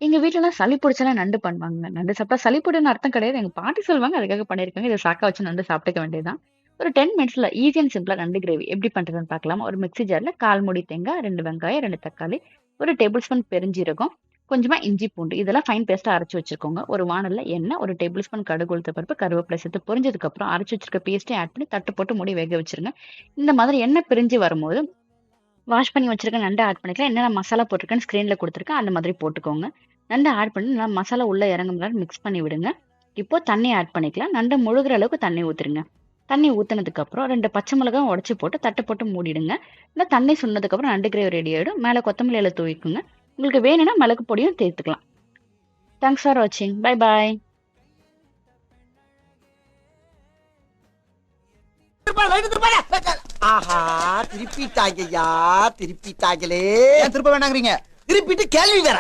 எங்க வீட்லலாம் சளி புடிச்சாலாம் நண்டு பண்ணுவாங்கங்க. நண்டு சாப்பிட்டா சளி புடின்னு அர்த்தம் கிடையாது. எங்க பாட்டி சொல்லுவாங்க. அதுக்காக பண்ணியிருக்காங்க. இத சாக்கா வச்சு நண்டு சாப்பிட்டுக்க வேண்டியது தான். ஒரு 10 மினிட்ஸ்ல ஈஸி அண்ட் சிம்பிளா நண்டு கிரேவி எப்படி பண்றதுன்னு பார்க்கலாமா? ஒரு மிக்ஸி ஜார்ல 1/4 மூடி தேங்காய், 2 வெங்காயம், 2 தக்காளி, 1 டேபிள் ஸ்பூன் பெருஞ்சீரகம், கொஞ்சமா இஞ்சி, பூண்டு இதெல்லாம் ஃபைன் பேஸ்ட்டா அரைச்சு வச்சுக்கோங்க. ஒரு வாணல்ல எண்ணெய், 1 டேபிள் ஸ்பூன் கடுகு, உளுத்தம் பருப்பு, கருவேப்பிலை சேர்த்து பொரிஞ்சதுக்கப்புறம் அரைச்சு வச்சிருக்க பேஸ்ட்டையும் ஆட் பண்ணி தட்டு போட்டு மூடி வேக வச்சுருங்க. இந்த மாதிரி எண்ணெய் பிரிஞ்சு வரும்போது வாஷ் பண்ணி வச்சிருக்க நண்ட ஆட் பண்ணிக்கலாம். என்னென்ன மசாலா போட்டிருக்கேன்னு ஸ்க்ரீன்ல குடுத்துருக்கேன். அந்த மாதிரி போட்டுக்கோங்க. நண்ட ஆட் பண்ணி நல்லா மசாலா உள்ள இறங்கும் மாரி மிக்ஸ் பண்ணி விடுங்க. இப்போ தண்ணி ஆட் பண்ணிக்கலாம். நண்டு முழுகுற அளவுக்கு தண்ணி ஊத்துருங்க. தண்ணி ஊத்துனதுக்கு அப்புறம் 2 பச்சை மிளகாய் உடைச்சு போட்டு தட்ட போட்டு மூடிடுங்க. நல்லா தண்ணி சுண்டுனதுக்கு அப்புறம் நண்டு கிரேவி ரெடி ஆயிடும். மேல கொத்தமல்லி இலை தூவிக்குங்க. உங்களுக்கு வேணும்னா மிளகு பொடியும் சேர்த்துக்கலாம். தேங்க்ஸ் ஃபார் வாட்சிங். Bye bye. ஆஹா திருப்பிட்டாங்கய்யா திருப்பிட்டாங்களே ஏன் திருப்ப வேணாங்கிறீங்க? திருப்பிட்டு கேள்வி வேற